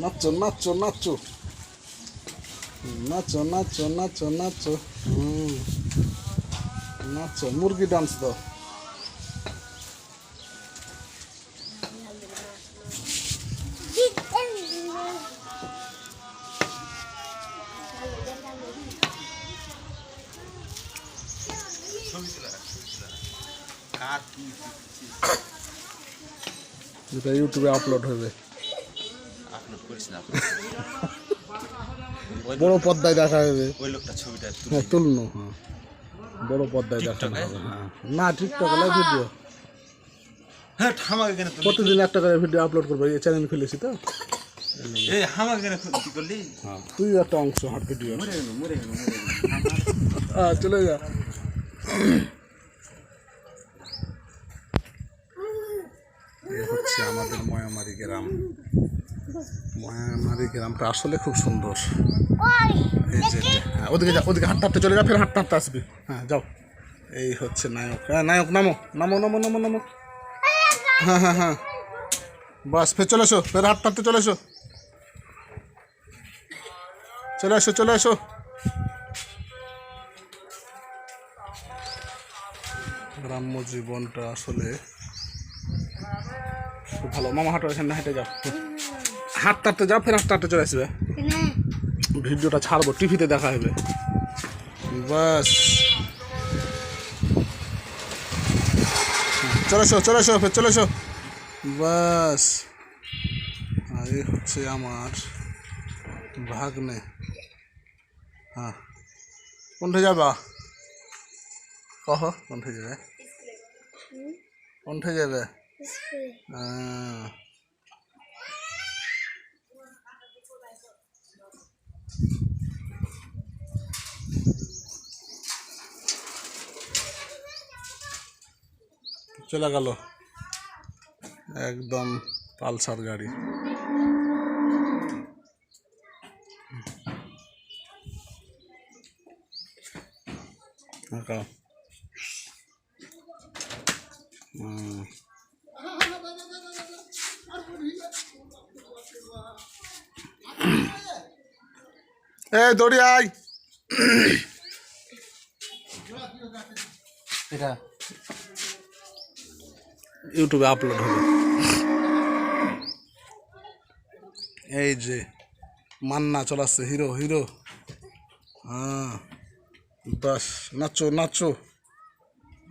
নাচো নাচো নাচো নাচো নাচো নাচো নাচো নাচো মুরগি ডান্স দাও যেটা ইউটিউবে আপলোড হবে বড় পর্দায় দেখা হবে হ্যাঁ তুলনো হ্যাঁ বড় পর্দায় দেখানো হবে হ্যাঁ না টিকটকে না ভিডিও প্রতিদিন একটা করে ভিডিও আপলোড করবো এই চ্যানেল খুলেছি তো হ্যাঁ তুই একটা অংশ হাট ভিডিও চলে যা এই হচ্ছে আমাদের ময়ামারি গ্রাম ময়ামারি গ্রামটা আসলে খুব সুন্দর এই যে হ্যাঁ ওদিকে যা ওদিকে হাঁটতে হাঁটতে চলে যা ফের হাঁটতে হাঁটতে আসবি হ্যাঁ যাও এই হচ্ছে নায়ক হ্যাঁ নায়ক নামো নামো নামো নামো নামো হ্যাঁ হ্যাঁ হ্যাঁ বাস ফের চলে এসো ফের হাঁটতে হাঁটতে চলে এসো চলে এসো চলে এসো গ্রাম্য জীবনটা আসলে খুব ভালো মামা হাঁটো এখানে হেঁটে যাও হাঁটতে হাঁটতে যাও ফের হাঁটতে হাঁটতে চলে আসবে ভিডিওটা ছাড়বো টিভিতে দেখা হবে বাস চলে এসো চলে এসো ফের চলে এসো বাস এই হচ্ছে আমার ভাগ্নে হ্যাঁ কোনটা যাবা কহ কোনটা যাবে কোনটা যাবে চলে গেল একদম পালসার গাড়ি এই দৌড়ি আয় এটা ইউটিউবে আপলোড হবে এই যে মান্না চলাচ্ছে হিরো হিরো হ্যাঁ বাস নাচো নাচো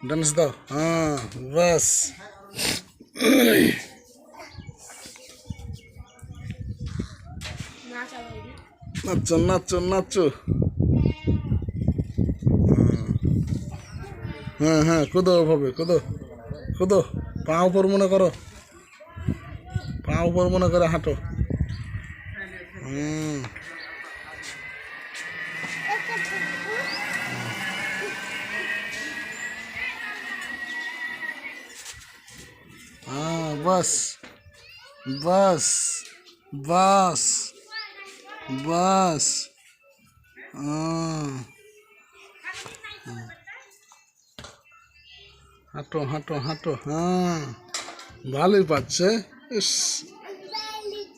ডান্স দাও হ্যাঁ বাস নাচো নাচো নাচো হ্যাঁ হ্যাঁ কোদো ভাবে কোদো কোদো পা উপর মনে করো পা উপর মনে করে হাঁটো হ্যাঁ বাস বাস বাস বাস হাঁটো হাঁটো হাঁটো হ্যাঁ ভালোই পাচ্ছে ইস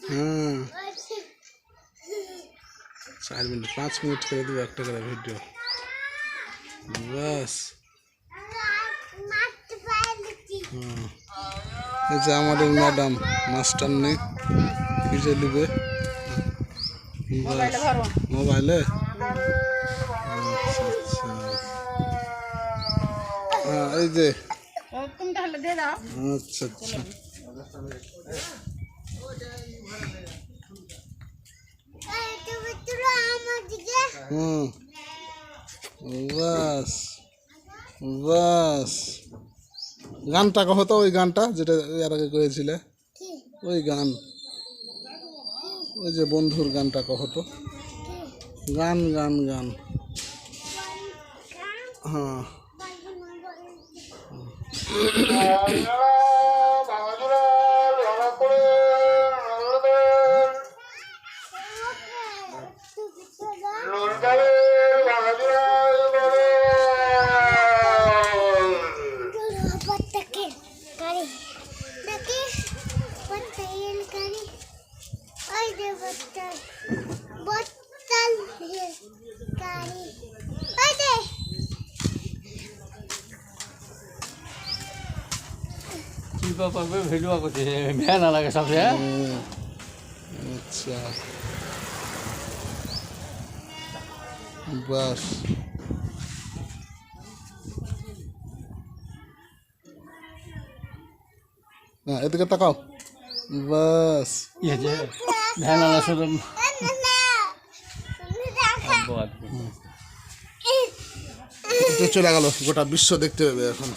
হ্যাঁ 4 মিনিট 5 মিনিট করে দেবো একটা করে ভিডিও বাস হ্যাঁ এই যে আমাদের ম্যাডাম মাস্টার নেই কি যে নেবে মোবাইলে আচ্ছা আচ্ছা হ্যাঁ এই যে আচ্ছা আচ্ছা বাস বাস গানটা কহ তো ওই গানটা যেটা এর আগে করেছিলে ওই গান ওই যে বন্ধুর গানটা কহ তো গান গান গান হ্যাঁ ভিডিও করছে ভ্যান লাগে সব আচ্ছা বাস হ্যাঁ এদিকে তাকাও বাস ভ্যান শুধু চলে গেল গোটা বিশ্ব দেখতে পাবে এখন